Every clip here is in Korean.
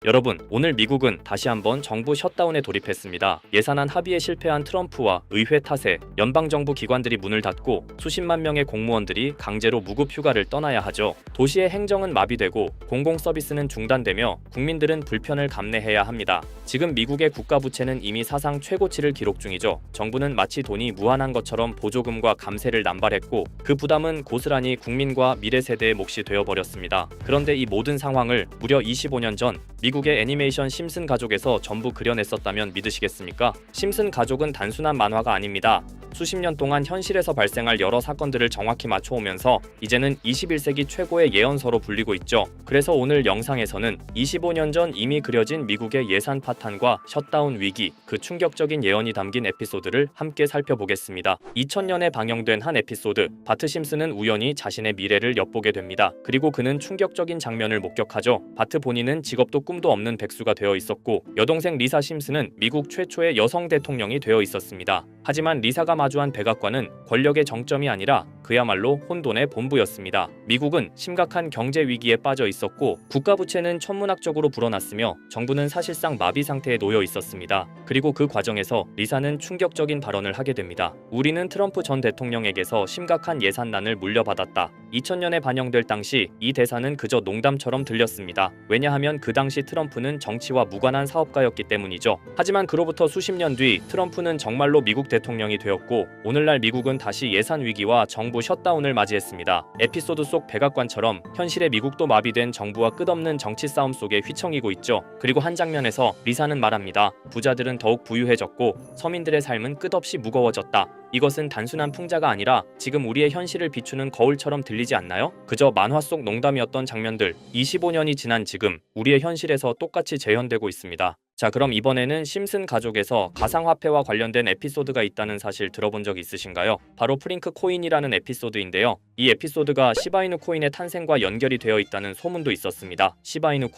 여러분, 오늘 미국은 다시 한번 정부 셧다운에 돌입했습니다. 예산안 합의에 실패한 트럼프와 의회 탓에 연방정부 기관들이 문을 닫고 수십만 명의 공무원들이 강제로 무급 휴가를 떠나야 하죠. 도시의 행정은 마비되고 공공서비스는 중단되며 국민들은 불편을 감내해야 합니다. 지금 미국의 국가부채는 이미 사상 최고치를 기록 중이죠. 정부는 마치 돈이 무한한 것처럼 보조금과 감세를 남발했고 그 부담은 고스란히 국민과 미래 세대의 몫이 되어버렸습니다. 그런데 이 모든 상황을 무려 25년 전 미국의 애니메이션 심슨 가족에서 전부 그려냈었다면 믿으시겠습니까? 심슨 가족은 단순한 만화가 아닙니다. 수십 년 동안 현실에서 발생할 여러 사건들을 정확히 맞춰오면서 이제는 21세기 최고의 예언서로 불리고 있죠. 그래서 오늘 영상에서는 25년 전 이미 그려진 미국의 예산 파탄과 셧다운 위기, 그 충격적인 예언이 담긴 에피소드를 함께 살펴보겠습니다. 2000년에 방영된 한 에피소드, 바트 심슨은 우연히 자신의 미래를 엿보게 됩니다. 그리고 그는 충격적인 장면을 목격하죠. 바트 본인은 직업도 꿈도 없는 백수가 되어 있었고 여동생 리사 심슨은 미국 최초의 여성 대통령이 되어 있었습니다. 하지만 리사가 마주한 백악관은 권력의 정점이 아니라 그야말로 혼돈의 본부였습니다. 미국은 심각한 경제 위기에 빠져 있었고 국가부채는 천문학적으로 불어났으며 정부는 사실상 마비 상태에 놓여 있었습니다. 그리고 그 과정에서 리사는 충격적인 발언을 하게 됩니다. 우리는 트럼프 전 대통령에게서 심각한 예산난을 물려받았다. 2000년에 반영될 당시 이 대사는 그저 농담처럼 들렸습니다. 왜냐하면 그 당시 트럼프는 정치와 무관한 사업가였기 때문이죠. 하지만 그로부터 수십 년 뒤 트럼프는 정말로 미국 대통령이 되었고 오늘날 미국은 다시 예산 위기와 정부 셧다운을 맞이했습니다. 에피소드 속 백악관처럼 현실의 미국도 마비된 정부와 끝없는 정치 싸움 속에 휘청이고 있죠. 그리고 한 장면에서 리사는 말합니다. 부자들은 더욱 부유해졌고 서민들의 삶은 끝없이 무거워졌다. 이것은 단순한 풍자가 아니라 지금 우리의 현실을 비추는 거울처럼 들리지 않나요? 그저 만화 속 농담이었던 장면들, 25년이 지난 지금 우리의 현실에서 똑같이 재현되고 있습니다. 자, 그럼 이번에는 심슨 가족에서 가상화폐와 관련된 에피소드가 있다는 사실 들어본 적 있으신가요? 바로 프링크 코인이라는 에피소드인데요. 이 에피소드가 시바이누 코인의 탄생과 연결이 되어 있다는 소문도 있었습니다. 시바이누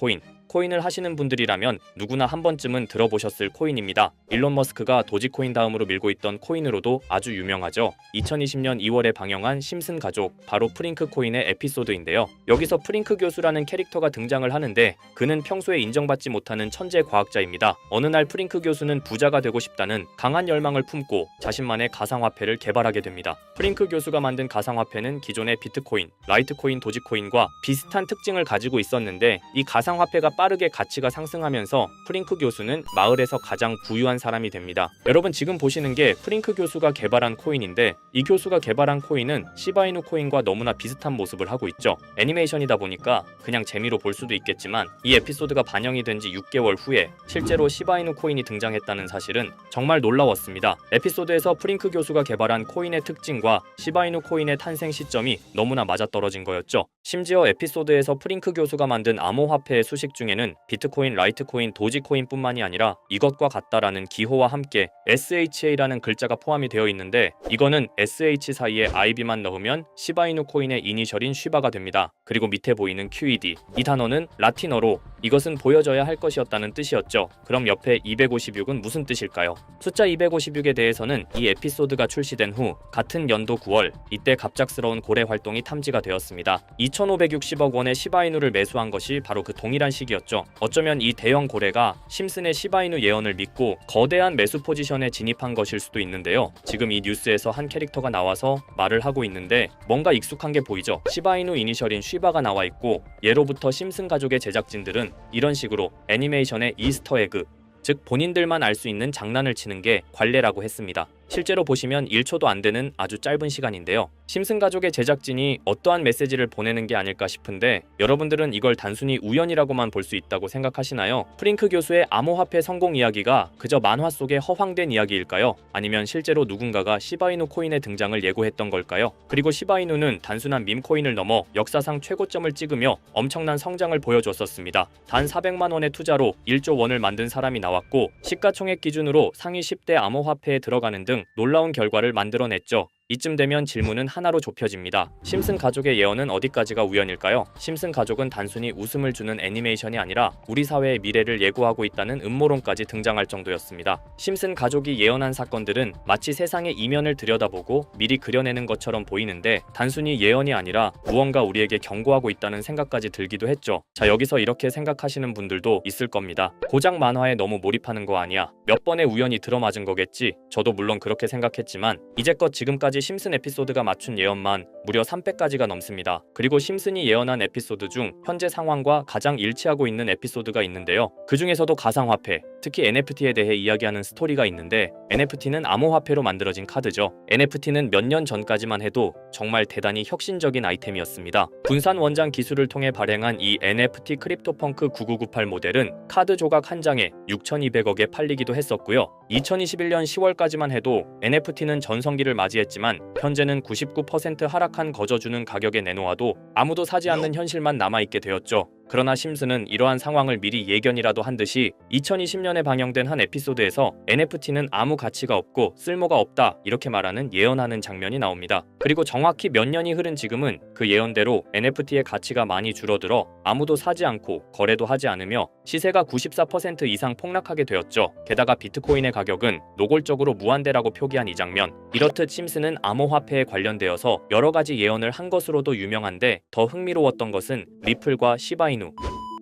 코인을 하시는 분들이라면 누구나 한 번쯤은 들어보셨을 코인입니다. 일론 머스크가 도지코인 다음으로 밀고 있던 코인으로도 아주 유명하죠. 2020년 2월에 방영한 심슨 가족, 바로 프링크 코인의 에피소드인데요. 여기서 프링크 교수라는 캐릭터가 등장을 하는데 그는 평소에 인정받지 못하는 천재 과학자입니다. 어느 날 프링크 교수는 부자가 되고 싶다는 강한 열망을 품고 자신만의 가상화폐를 개발하게 됩니다. 프링크 교수가 만든 가상화폐는 기존의 비트코인, 라이트코인, 도지코인과 비슷한 특징을 가지고 있었는데 이 가상화폐가 빠르게 가치가 상승하면서 프링크 교수는 마을에서 가장 부유한 사람이 됩니다. 여러분, 지금 보시는 게 프링크 교수가 개발한 코인인데 이 교수가 개발한 코인은 시바이누 코인과 너무나 비슷한 모습을 하고 있죠. 애니메이션이다 보니까 그냥 재미로 볼 수도 있겠지만 이 에피소드가 반영이 된 지 6개월 후에 실제로 시바이누 코인이 등장했다는 사실은 정말 놀라웠습니다. 에피소드에서 프링크 교수가 개발한 코인의 특징과 시바이누 코인의 탄생 시점이 너무나 맞아떨어진 거였죠. 심지어 에피소드에서 프링크 교수가 만든 암호화폐의 수식 중에는 비트코인, 라이트코인, 도지코인뿐만이 아니라 이것과 같다라는 기호와 함께 SHA라는 글자가 포함이 되어 있는데 이거는 SH 사이에 IB만 넣으면 시바이누 코인의 이니셜인 쉬바가 됩니다. 그리고 밑에 보이는 QED, 이 단어는 라틴어로 이것은 보여져야 할 것이었다는 뜻이었죠. 그럼 옆에 256은 무슨 뜻일까요? 숫자 256에 대해서는 이 에피소드가 출시된 후 같은 연도 9월, 이때 갑작스러운 고래 활동이 탐지가 되었습니다. 2560억 원의 시바이누를 매수한 것이 바로 그 동일한 시기였죠. 어쩌면 이 대형 고래가 심슨의 시바이누 예언을 믿고 거대한 매수 포지션에 진입한 것일 수도 있는데요. 지금 이 뉴스에서 한 캐릭터가 나와서 말을 하고 있는데 뭔가 익숙한 게 보이죠. 시바이누 이니셜인 쉬바가 나와 있고 예로부터 심슨 가족의 제작진들은 이런 식으로 애니메이션의 이스터에그, 즉 본인들만 알 수 있는 장난을 치는 게 관례라고 했습니다. 실제로 보시면 1초도 안 되는 아주 짧은 시간인데요. 심슨 가족의 제작진이 어떠한 메시지를 보내는 게 아닐까 싶은데 여러분들은 이걸 단순히 우연이라고만 볼 수 있다고 생각하시나요? 프링크 교수의 암호화폐 성공 이야기가 그저 만화 속의 허황된 이야기일까요? 아니면 실제로 누군가가 시바이누 코인의 등장을 예고했던 걸까요? 그리고 시바이누는 단순한 밈코인을 넘어 역사상 최고점을 찍으며 엄청난 성장을 보여줬었습니다. 단 400만 원의 투자로 1조 원을 만든 사람이 나왔고 시가총액 기준으로 상위 10대 암호화폐에 들어가는 등 놀라운 결과를 만들어냈죠. 이쯤 되면 질문은 하나로 좁혀집니다. 심슨 가족의 예언은 어디까지가 우연일까요? 심슨 가족은 단순히 웃음을 주는 애니메이션이 아니라 우리 사회의 미래를 예고하고 있다는 음모론까지 등장할 정도였습니다. 심슨 가족이 예언한 사건들은 마치 세상의 이면을 들여다보고 미리 그려내는 것처럼 보이는데 단순히 예언이 아니라 무언가 우리에게 경고하고 있다는 생각까지 들기도 했죠. 자, 여기서 이렇게 생각하시는 분들도 있을 겁니다. 고작 만화에 너무 몰입하는 거 아니야? 몇 번의 우연이 들어맞은 거겠지? 저도 물론 그렇게 생각했지만 이제껏 지금까지 심슨 에피소드가 맞춘 예언만 무려 300가지가 넘습니다. 그리고 심슨이 예언한 에피소드 중 현재 상황과 가장 일치하고 있는 에피소드가 있는데요. 그 중에서도 가상화폐, 특히 NFT에 대해 이야기하는 스토리가 있는데 NFT는 암호화폐로 만들어진 카드죠. NFT는 몇 년 전까지만 해도 정말 대단히 혁신적인 아이템이었습니다. 분산 원장 기술을 통해 발행한 이 NFT 크립토펑크 9998 모델은 카드 조각 한 장에 6,200억에 팔리기도 했었고요. 2021년 10월까지만 해도 NFT는 전성기를 맞이했지만 현재는 99% 하락한 거저주는 가격에 내놓아도 아무도 사지 않는 현실만 남아있게 되었죠. 그러나 심슨은 이러한 상황을 미리 예견이라도 한 듯이 2020년에 방영된 한 에피소드에서 NFT는 아무 가치가 없고 쓸모가 없다 이렇게 말하는 예언하는 장면이 나옵니다. 그리고 정확히 몇 년이 흐른 지금은 그 예언대로 NFT의 가치가 많이 줄어들어 아무도 사지 않고 거래도 하지 않으며 시세가 94% 이상 폭락하게 되었죠. 게다가 비트코인의 가격은 노골적으로 무한대라고 표기한 이 장면, 이렇듯 심슨은 암호화폐에 관련되어서 여러 가지 예언을 한 것으로도 유명한데 더 흥미로웠던 것은 리플과 시바이누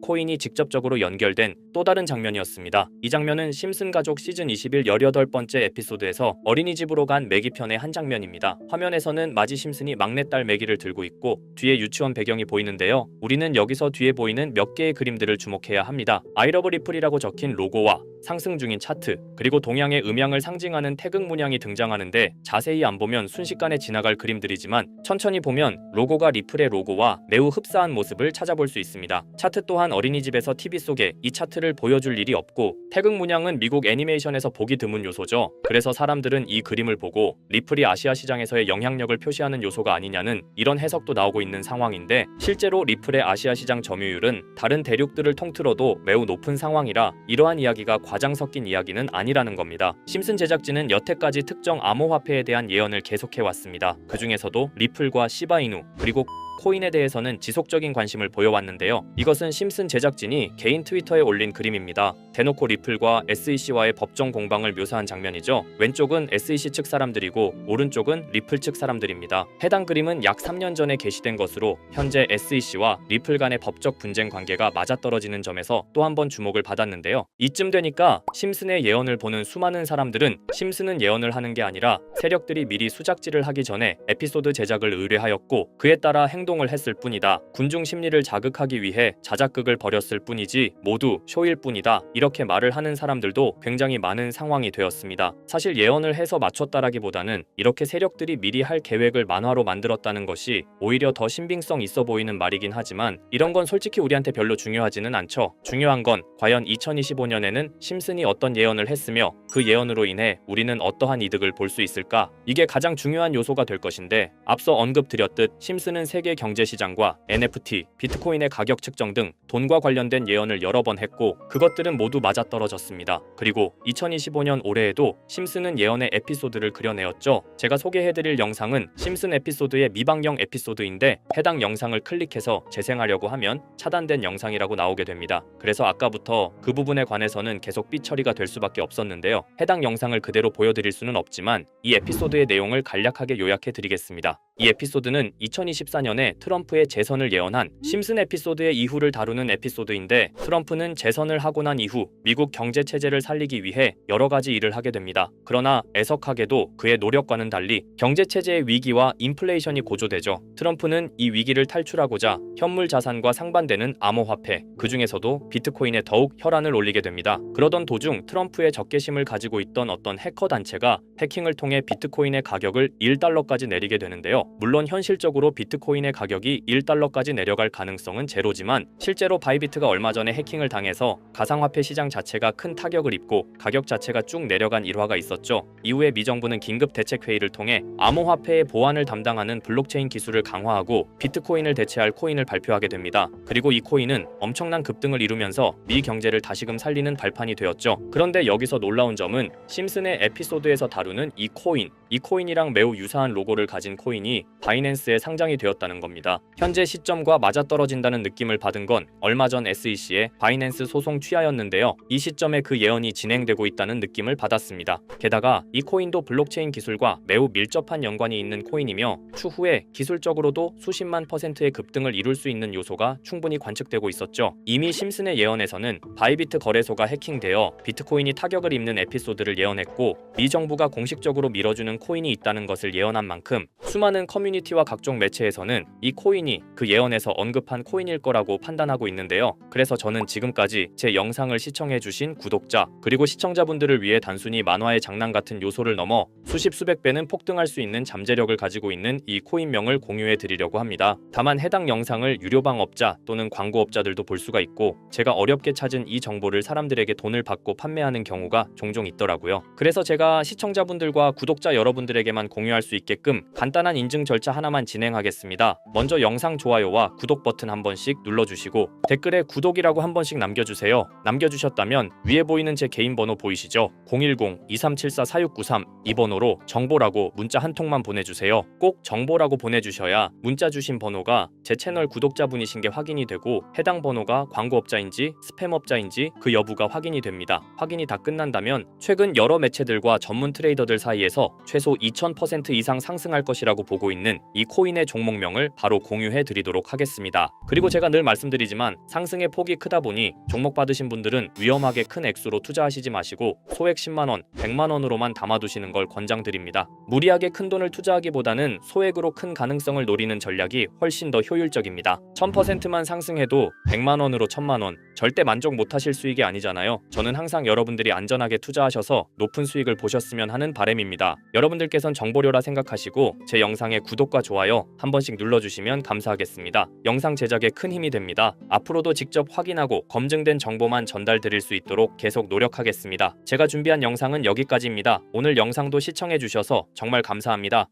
코인이 직접적으로 연결된 또 다른 장면이었습니다. 이 장면은 심슨 가족 시즌 21 18번째 에피소드에서 어린이집으로 간 매기 편의 한 장면입니다. 화면에서는 마지 심슨이 막내딸 매기를 들고 있고 뒤에 유치원 배경이 보이는데요. 우리는 여기서 뒤에 보이는 몇 개의 그림들을 주목해야 합니다. I love 리플이라고 적힌 로고와 상승 중인 차트, 그리고 동양의 음양을 상징하는 태극 문양이 등장하는데 자세히 안 보면 순식간에 지나갈 그림들이지만 천천히 보면 로고가 리플의 로고와 매우 흡사한 모습을 찾아볼 수 있습니다. 차트 또한 어린이집에서 TV 속에 이 차트를 보여줄 일이 없고 태극 문양은 미국 애니메이션에서 보기 드문 요소죠. 그래서 사람들은 이 그림을 보고 리플이 아시아 시장에서의 영향력을 표시하는 요소가 아니냐는 이런 해석도 나오고 있는 상황인데 실제로 리플의 아시아 시장 점유율은 다른 대륙들을 통틀어도 매우 높은 상황이라 이러한 이야기가 과장 섞인 이야기는 아니라는 겁니다. 심슨 제작진은 여태까지 특정 암호화폐에 대한 예언을 계속해왔습니다. 그 중에서도 리플과 시바이누 그리고 코인에 대해서는 지속적인 관심을 보여왔는데요. 이것은 심슨 제작진이 개인 트위터에 올린 그림입니다. 대놓고 리플과 SEC와의 법정 공방을 묘사한 장면이죠. 왼쪽은 SEC 측 사람들이고 오른쪽은 리플 측 사람들입니다. 해당 그림은 약 3년 전에 게시된 것으로 현재 SEC와 리플 간의 법적 분쟁 관계가 맞아떨어지는 점에서 또 한 번 주목을 받았는데요. 이쯤 되니까 심슨의 예언을 보는 수많은 사람들은 심슨은 예언을 하는 게 아니라 세력들이 미리 수작질을 하기 전에 에피소드 제작을 의뢰하였고 그에 따라 행동을 했을 뿐이다. 군중 심리를 자극하기 위해 자작극을 벌였을 뿐이지 모두 쇼일 뿐이다. 이렇게 말을 하는 사람들도 굉장히 많은 상황이 되었습니다. 사실 예언을 해서 맞췄다라기보다는 이렇게 세력들이 미리 할 계획을 만화로 만들었다는 것이 오히려 더 신빙성 있어 보이는 말이긴 하지만 이런 건 솔직히 우리한테 별로 중요하지는 않죠. 중요한 건 과연 2025년에는 심슨이 어떤 예언을 했으며 그 예언으로 인해 우리는 어떠한 이득을 볼 수 있을까? 이게 가장 중요한 요소가 될 것인데 앞서 언급드렸듯 심슨은 세계 경제시장과 NFT, 비트코인의 가격 측정 등 돈과 관련된 예언을 여러 번 했고 그것들은 모두 맞아떨어졌습니다. 그리고 2025년 올해에도 심슨은 예언의 에피소드를 그려내었죠. 제가 소개해드릴 영상은 심슨 에피소드의 미방영 에피소드인데 해당 영상을 클릭해서 재생하려고 하면 차단된 영상이라고 나오게 됩니다. 그래서 아까부터 그 부분에 관해서는 계속 삐처리가 될 수밖에 없었는데요. 해당 영상을 그대로 보여드릴 수는 없지만 이 에피소드의 내용을 간략하게 요약해드리겠습니다. 이 에피소드는 2024년에 트럼프의 재선을 예언한 심슨 에피소드의 이후를 다루는 에피소드인데 트럼프는 재선을 하고 난 이후 미국 경제 체제를 살리기 위해 여러 가지 일을 하게 됩니다. 그러나 애석하게도 그의 노력과는 달리 경제 체제의 위기와 인플레이션이 고조되죠. 트럼프는 이 위기를 탈출하고자 현물 자산과 상반되는 암호화폐, 그 중에서도 비트코인에 더욱 혈안을 올리게 됩니다. 그러던 도중 트럼프의 적개심을 가지고 있던 어떤 해커 단체가 해킹을 통해 비트코인의 가격을 1달러까지 내리게 되는데요. 물론 현실적으로 비트코인의 가격이 1달러까지 내려갈 가능성은 제로지만 실제로 바이비트가 얼마 전에 해킹을 당해서 가상화폐 시장 자체가 큰 타격을 입고 가격 자체가 쭉 내려간 일화가 있었죠. 이후에 미 정부는 긴급 대책 회의를 통해 암호화폐의 보안을 담당하는 블록체인 기술을 강화하고 비트코인을 대체할 코인을 발표하게 됩니다. 그리고 이 코인은 엄청난 급등을 이루면서 미 경제를 다시금 살리는 발판이 되었죠. 그런데 여기서 놀라운 점은 심슨의 에피소드에서 다루는 이 코인, 이 코인이랑 매우 유사한 로고를 가진 코인이 바이낸스에 상장이 되었다는 겁니다. 현재 시점과 맞아떨어진다는 느낌을 받은 건 얼마 전 SEC의 바이낸스 소송 취하였는데요. 이 시점에 그 예언이 진행되고 있다는 느낌을 받았습니다. 게다가 이 코인도 블록체인 기술과 매우 밀접한 연관이 있는 코인이며 추후에 기술적으로도 수십만 %의 급등을 이룰 수 있는 요소가 충분히 관측되고 있었죠. 이미 심슨의 예언에서는 바이비트 거래소가 해킹되어 비트코인이 타격을 입는 에피소드를 예언했고 미 정부가 공식적으로 밀어주는 코인이 있다는 것을 예언한 만큼 수많은 커뮤니티와 각종 매체에서는 이 코인이 그 예언에서 언급한 코인일 거라고 판단하고 있는데요. 그래서 저는 지금까지 제 영상을 시청해주신 구독자 그리고 시청자분들을 위해 단순히 만화의 장난 같은 요소를 넘어 수십 수백 배는 폭등할 수 있는 잠재력을 가지고 있는 이 코인명을 공유해 드리려고 합니다. 다만 해당 영상을 유료방업자 또는 광고업자들도 볼 수가 있고 제가 어렵게 찾은 이 정보를 사람들에게 돈을 받고 판매하는 경우가 종종 있더라고요. 그래서 제가 시청자분들과 구독자 여러분들에게만 공유할 수 있게끔 간단한 인증 절차 하나만 진행하겠습니다. 먼저 영상 좋아요와 구독 버튼 한 번씩 눌러주시고 댓글에 구독이라고 한 번씩 남겨주세요. 남겨주셨다면 위에 보이는 제 개인 번호 보이시죠? 010-2374-4693 이 번호로 정보라고 문자 한 통만 보내주세요. 꼭 정보라고 보내주셔야 문자 주신 번호가 제 채널 구독자분이신 게 확인이 되고 해당 번호가 광고업자인지 스팸업자인지 그 여부가 확인이 됩니다. 확인이 다 끝난다면 최근 여러 매체들과 전문 트레이더들 사이에서 최소 2000% 이상 상승할 것이라고 보고 있는 이 코인의 종목명을 바로 공유해 드리도록 하겠습니다. 그리고 제가 늘 말씀드리지만 상승의 폭이 크다 보니 종목 받으신 분들은 위험하게 큰 액수로 투자하시지 마시고 소액 10만원, 100만원으로만 담아두시는 걸 권장드립니다. 무리하게 큰 돈을 투자하기보다는 소액으로 큰 가능성을 노리는 전략이 훨씬 더 효율적입니다. 1000%만 상승해도 100만원으로 1000만원 절대 만족 못하실 수익이 아니잖아요. 저는 항상 여러분들이 안전하게 투자하셔서 높은 수익을 보셨으면 하는 바람입니다. 여러분들께선 정보료라 생각하시고 제 영상에 구독과 좋아요 한 번씩 눌러주시면 감사하겠습니다. 영상 제작에 큰 힘이 됩니다. 앞으로도 직접 확인하고 검증된 정보만 전달드릴 수 있도록 계속 노력하겠습니다. 제가 준비한 영상은 여기까지입니다. 오늘 영상도 시청해주셔서 정말 감사합니다.